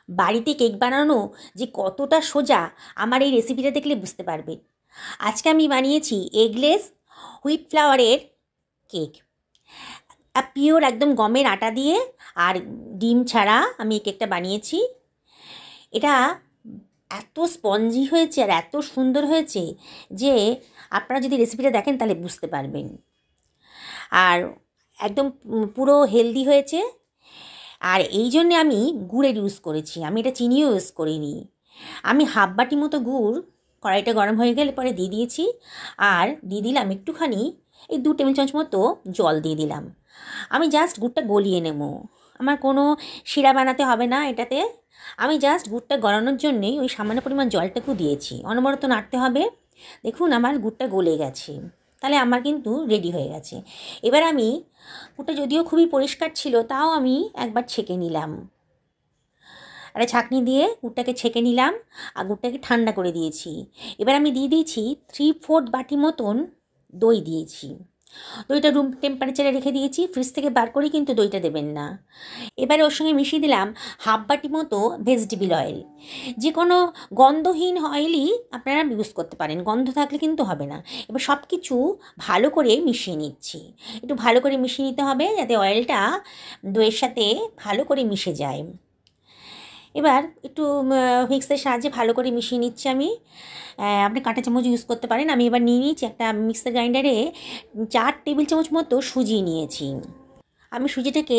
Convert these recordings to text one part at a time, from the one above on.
বাড়িতে কেক বানানো যে কতটা সোজা আমার এই রেসিপিটা দেখলে বুঝতে পারবেন। আজকে আমি বানিয়েছি এগলেস হুইট ফ্লাওয়ারের কেক। পিওর একদম গমের আটা দিয়ে আর ডিম ছাড়া আমি এই কেকটা বানিয়েছি। এটা এত স্পঞ্জি হয়েছে আর এত সুন্দর হয়েছে যে আপনারা যদি রেসিপিটা দেখেন তাহলে বুঝতে পারবেন। আর একদম পুরো হেলদি হয়েছে। আর এই জন্যে আমি গুড়ের ইউজ করেছি, আমি এটা চিনিও ইউজ করিনি। আমি হাফ বাটি মতো গুড় কড়াইটা গরম হয়ে গেলে পরে দিয়ে দিয়েছি। আর দিয়ে দিলাম একটুখানি এই 2 টেবিল চামচ মতো জল দিয়ে দিলাম। আমি জাস্ট গুড়টা গলিয়ে নেব, আমার কোনো শিরা বানাতে হবে না এটাতে। আমি জাস্ট গুড়টা গলানোর জন্যেই ওই সামান্য পরিমাণ জলটাকু দিয়েছি। অনবরত নাড়তে হবে। দেখুন আমার গুড়টা গলে গেছে, তাহলে আমার কিন্তু রেডি হয়ে গেছে। এবার আমি গুড়টা যদিও খুবই পরিষ্কার ছিল তাও আমি একবার ছেঁকে নিলাম। একটা ছাঁকনি দিয়ে গুড়টাকে ছেঁকে নিলাম আর গুড়টাকে ঠান্ডা করে দিয়েছি। এবার আমি দিয়ে দিয়েছি 3/4 বাটি মতন দই দিয়েছি। দইটা রুম টেম্পারেচারে রেখে দিয়েছি, ফ্রিজ থেকে বার করে কিন্তু দইটা দেবেন না। এবারে ওর সঙ্গে মিশিয়ে দিলাম হাফ বাটি মতো ভেজিটেবল অয়েল। যে কোনো গন্ধহীন অয়েলই আপনারা ইউজ করতে পারেন, গন্ধ থাকলে কিন্তু হবে না। এবার সব কিছু ভালো করে মিশিয়ে নিচ্ছি। একটু ভালো করে মিশিয়ে নিতে হবে যাতে অয়েলটা দইয়ের সাথে ভালো করে মিশে যায়। এবার একটু হুইক্সের সাহায্যে ভালো করে মিশিয়ে নিচ্ছি আমি। আপনি কাঁটা চামচ ইউজ করতে পারেন। আমি এবার নিয়ে নিয়েছি একটা মিক্সার গ্রাইন্ডারে 4 টেবিল চামচ মতো সুজি নিয়েছি। আমি সুজিটাকে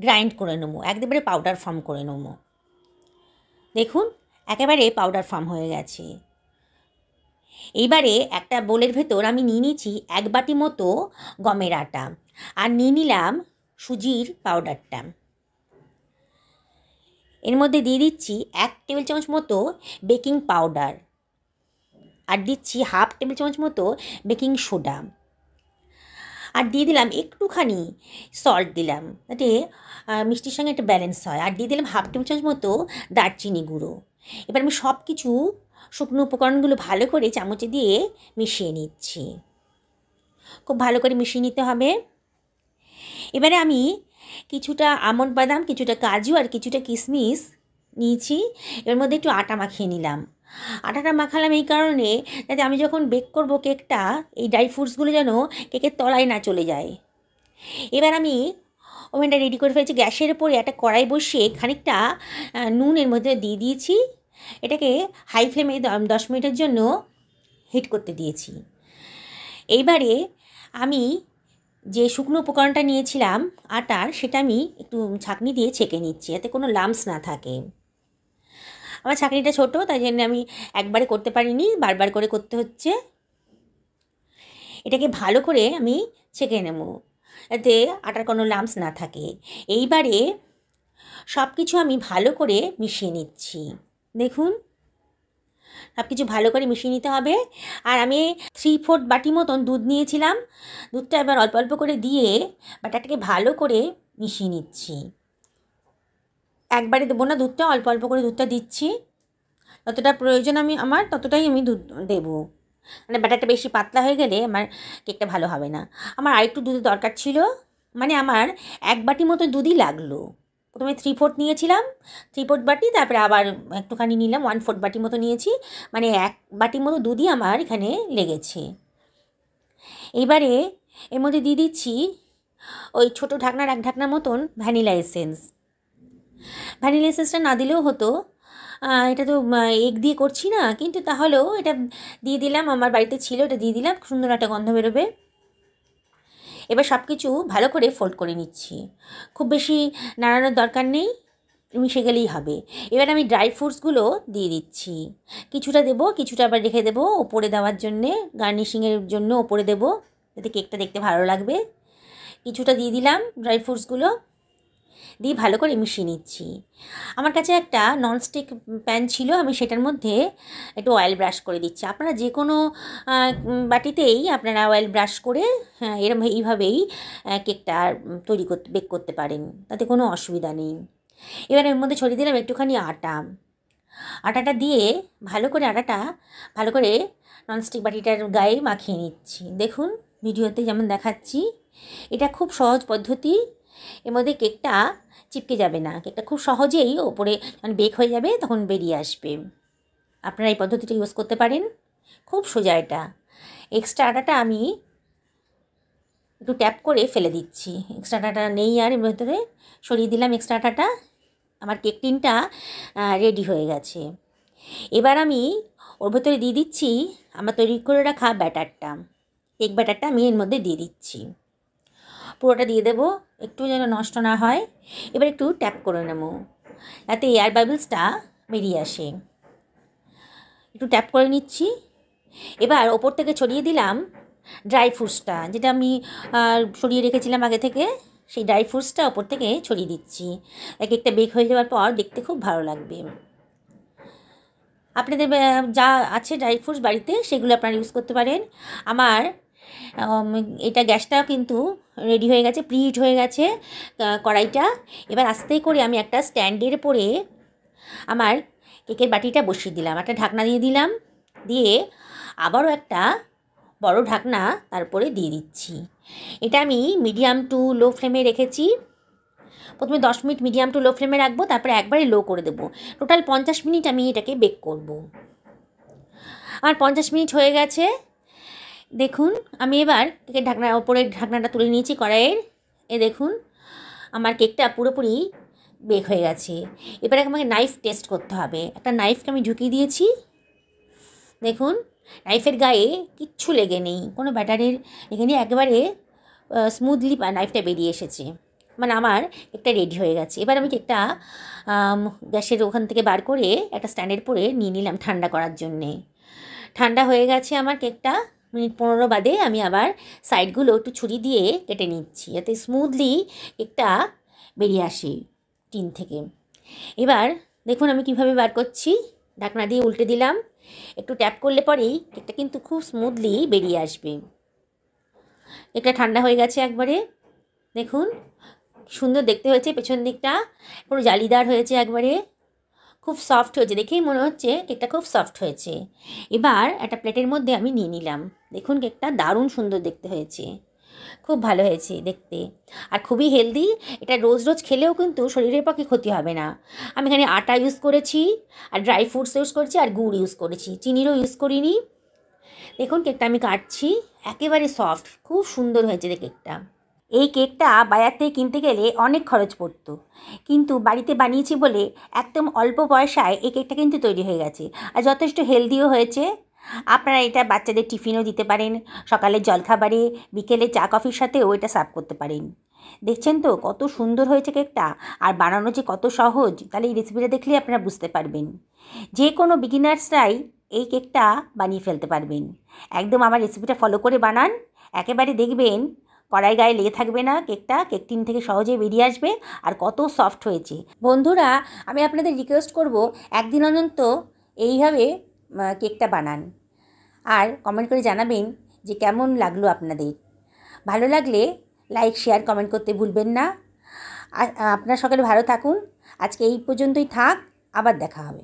গ্রাইন্ড করে নেবো, একেবারে পাউডার ফর্ম করে নেবো। দেখুন একেবারে পাউডার ফর্ম হয়ে গেছে। এইবারে একটা বোলের ভেতর আমি নিয়ে নিয়েছি 1 বাটি মতো গমের আটা আর নিয়ে নিলাম সুজির পাউডারটা। এর মধ্যে দিয়ে দিচ্ছি 1 টেবিল চামচ মতো বেকিং পাউডার আর দিচ্ছি হাফ টেবিল চামচ মতো বেকিং সোডা আর দিয়ে দিলাম একটুখানি সল্ট দিলাম যাতে মিষ্টির সঙ্গে একটা ব্যালেন্স হয়। আর দিয়ে দিলাম হাফ টেবিল চামচ মতো দারচিনি গুঁড়ো। এবার আমি সব কিছু শুকনো উপকরণগুলো ভালো করে চামচে দিয়ে মিশিয়ে নিচ্ছি। খুব ভালো করে মিশিয়ে নিতে হবে। এবারে আমি কিছুটা আমন্ড বাদাম, কিছুটা কাজু আর কিছুটা কিশমিশ নিয়েছি। এর মধ্যে একটু আটা মাখিয়ে নিলাম। আটাটা মাখালাম এই কারণে যাতে আমি যখন বেক করব কেকটা এই ড্রাই ফ্রুটসগুলো যেন কেকের তলায় না চলে যায়। এবার আমি ওভেনটা রেডি করে ফেলেছি। গ্যাসের উপরে একটা কড়াই বসিয়ে খানিকটা নুন এর মধ্যে দিয়ে দিয়েছি। এটাকে হাই ফ্লেমে 10 মিনিটের জন্য হিট করতে দিয়েছি। এইবারে আমি যে শুকনো উপকরণটা নিয়েছিলাম আটার, সেটা আমি একটু ছাঁকনি দিয়ে ছেঁকে নিচ্ছি যাতে কোনো লাম্পস না থাকে। আমার ছাঁকনিটা ছোটো তাই জন্য আমি একবারে করতে পারিনি, বারবার করে করতে হচ্ছে। এটাকে ভালো করে আমি ছেঁকে নেব যাতে আটার কোনো লাম্পস না থাকে। এইবারে সব কিছু আমি ভালো করে মিশিয়ে নিচ্ছি। দেখুন সব কিছু ভালো করে মিশিয়ে নিতে হবে। আর আমি 3/4 বাটি মতন দুধ নিয়েছিলাম। দুধটা এবার অল্প অল্প করে দিয়ে ব্যাটারটাকে ভালো করে মিশিয়ে নিচ্ছি। একবারে দেবো না দুধটা, অল্প অল্প করে দুধটা দিচ্ছি। যতটা প্রয়োজন আমার ততটাই আমি দুধ দেবো। মানে ব্যাটারটা বেশি পাতলা হয়ে গেলে আমার কেকটা ভালো হবে না। আমার আরেকটু দুধের দরকার ছিল, মানে আমার 1 বাটি মতো দুধই লাগলো। প্রথমে 3/4 নিয়েছিলাম, 3/4 বাটি, তারপরে আবার একটুখানি নিলাম 1/4 বাটি মতো নিয়েছি, মানে 1 বাটি মতো দুধই আমার এখানে লেগেছে। এইবারে এর মধ্যে দিয়ে দিচ্ছি ওই ছোটো ঢাকনার 1 ঢাকনার মতন ভ্যানিলা এসেন্স। ভ্যানিলা এসেন্সটা না দিলেও হতো, এটা তো এগ দিয়ে করছি না, কিন্তু তাহলেও এটা দিয়ে দিলাম, আমার বাড়িতে ছিল, এটা দিয়ে দিলাম, সুন্দর একটা গন্ধ বেরোবে। এবার সব কিছু ভালো করে ফোল্ড করে নিচ্ছি। খুব বেশি নাড়ানোর দরকার নেই, মিশে গেলেই হবে। এবার আমি ড্রাই ফ্রুটসগুলো দিয়ে দিচ্ছি। কিছুটা দেবো, কিছুটা আবার রেখে দেবো ওপরে দেওয়ার জন্যে, গার্নিশিংয়ের জন্য ওপরে দেবো যাতে কেকটা দেখতে ভালো লাগবে। কিছুটা দিয়ে দিলাম ড্রাই ফ্রুটসগুলো, দিয়ে ভালো করে মিশিয়ে নিচ্ছি। আমার কাছে একটা ননস্টিক প্যান ছিল, আমি সেটার মধ্যে একটু অয়েল ব্রাশ করে দিচ্ছি। আপনারা যে কোনো বাটিতেই আপনারা অয়েল ব্রাশ করে এরকম এইভাবেই কেকটা বেক করতে পারেন, তাতে কোনো অসুবিধা নেই। এবার এর মধ্যে ছড়িয়ে দিলাম একটুখানি আটাটা দিয়ে ভালো করে ভালো করে ননস্টিক বাটিটার গায়ে মাখিয়ে নিচ্ছি। দেখুন ভিডিওতে যেমন দেখাচ্ছি, এটা খুব সহজ পদ্ধতি। এর মধ্যে কেকটা চিপকে যাবে না, কেকটা খুব সহজেই ওপরে যখন বেক হয়ে যাবে তখন বেরিয়ে আসবে। আপনারা এই পদ্ধতিটা ইউজ করতে পারেন, খুব সোজা এটা। এক্সট্রা আটাটা আমি একটু ট্যাপ করে ফেলে দিচ্ছি, এক্সট্রা আটাটা নেই আর এর ভেতরে, সরিয়ে দিলাম এক্সট্রা আটাটা। আমার কেক টিনটা রেডি হয়ে গেছে। এবার আমি ওর ভেতরে দিয়ে দিচ্ছি আমার তৈরি করে রাখা ব্যাটারটা, কেক ব্যাটারটা আমি এর মধ্যে দিয়ে দিচ্ছি। পুরোটা দিয়ে দেবো, একটু যেন নষ্ট না হয়। এবার একটু ট্যাপ করে নেব যাতে এয়ার বাবলসটা বেরিয়ে আসে, একটু ট্যাপ করে নিচ্ছি। এবার ওপর থেকে ছড়িয়ে দিলাম ড্রাই ফ্রুটসটা, যেটা আমি সরিয়ে রেখেছিলাম আগে থেকে, সেই ড্রাই ফ্রুটসটা ওপর থেকে ছড়িয়ে দিচ্ছি। কেকটা বেক হয়ে যাওয়ার পর দেখতে খুব ভালো লাগবে। আপনাদের যা আছে ড্রাই ফ্রুটস বাড়িতে সেগুলো আপনারা ইউজ করতে পারেন। আমার এটা গ্যাসটাও কিন্তু রেডি হয়ে গেছে, প্রিহিট হয়ে গেছে কড়াইটা। এবার আস্তে করে আমি একটা স্ট্যান্ডের উপরে আমার কেকের বাটিটা বসিয়ে দিলাম, একটা ঢাকনা দিয়ে দিলাম, দিয়ে আবারও একটা বড় ঢাকনা তারপরে দিয়ে দিচ্ছি। এটা আমি মিডিয়াম টু লো ফ্লেমে রেখেছি। প্রথমে 10 মিনিট মিডিয়াম টু লো ফ্লেমে রাখবো, তারপরে একবারে লো করে দেবো। টোটাল 50 মিনিট আমি এটাকে বেক করব। আমার 50 মিনিট হয়ে গেছে। দেখুন আমি এবার কেকের ঢাকনার ওপরের ঢাকনাটা তুলে নিয়েছি কড়াইয়ের। দেখুন আমার কেকটা পুরোপুরি বেক হয়ে গেছে। এবারে আমাকে নাইফ টেস্ট করতে হবে। একটা নাইফকে আমি ঢুকিয়ে দিয়েছি। দেখুন নাইফের গায়ে কিচ্ছু লেগে নেই, কোনো ব্যাটারের লেগে নেই, একেবারে স্মুথলি নাইফটা বেরিয়ে এসেছে, মানে আমার কেকটা রেডি হয়ে গেছে। এবার আমি কেকটা গ্যাসের ওখান থেকে বার করে একটা স্ট্যান্ডের পরে নিয়ে নিলাম ঠান্ডা করার জন্যে। ঠান্ডা হয়ে গেছে আমার কেকটা। মিনিট 15 বাদে আমি আবার সাইডগুলো একটু ছুরি দিয়ে কেটে নিচ্ছি যাতে স্মুথলি কেকটা বেরিয়ে আসে টিন থেকে। এবার দেখুন আমি কিভাবে বার করছি। ঢাকনা দিয়ে উল্টে দিলাম, একটু ট্যাপ করলে পরেই কেকটা কিন্তু খুব স্মুথলি বেরিয়ে আসবে। কেকটা ঠান্ডা হয়ে গেছে একবারে। দেখুন সুন্দর দেখতে হয়েছে, পেছন দিকটা পুরো জালিদার হয়েছে, একবারে খুব সফট হয়েছে, দেখেই মনে হচ্ছে কেকটা খুব সফট হয়েছে। এবার একটা প্লেটের মধ্যে আমি নিয়ে নিলাম। দেখুন কেকটা দারুণ সুন্দর দেখতে হয়েছে, খুব ভালো হয়েছে দেখতে, আর খুবই হেলদি। এটা রোজ রোজ খেলেও কিন্তু শরীরের পক্ষে ক্ষতি হবে না। আমি এখানে আটা ইউজ করেছি, আর ড্রাই ফ্রুটস ইউজ করেছি, আর গুড় ইউজ করেছি, চিনিরও ইউজ করিনি। দেখুন কেকটা আমি কাটছি, একেবারে সফট, খুব সুন্দর হয়েছে কেকটা। এই কেকটা বাজার থেকে কিনতে গেলে অনেক খরচ পড়তো, কিন্তু বাড়িতে বানিয়েছি বলে একদম অল্প পয়সায় এই কেকটা কিন্তু তৈরি হয়ে গেছে, আর যথেষ্ট হেলদিও হয়েছে। আপনারা এটা বাচ্চাদের টিফিনও দিতে পারেন, সকালের জলখাবারে, বিকেলে চা কফির সাথেও এটা সার্ভ করতে পারেন। দেখছেন তো কত সুন্দর হয়েছে কেকটা, আর বানানো যে কত সহজ, তাহলে এই রেসিপিটা দেখলেই আপনারা বুঝতে পারবেন। যে কোনো বিগিনার্সরাই এই কেকটা বানিয়ে ফেলতে পারবেন। একদম আমার রেসিপিটা ফলো করে বানান, একেবারে দেখবেন কড়াই গায়ে লেগে থাকবে না, কেকটা কেক টিন থেকে সহজে বেরিয়ে আসবে, আর কত সফট হয়েছে। বন্ধুরা আমি আপনাদের রিকোয়েস্ট করব একদিন অন্তত এইভাবে কেকটা বানান, আর কমেন্ট করে জানাবেন যে কেমন লাগলো আপনাদের। ভালো লাগলে লাইক শেয়ার কমেন্ট করতে ভুলবেন না। আপনারা সকলে ভালো থাকুন। আজকে এই পর্যন্তই থাক, আবার দেখা হবে।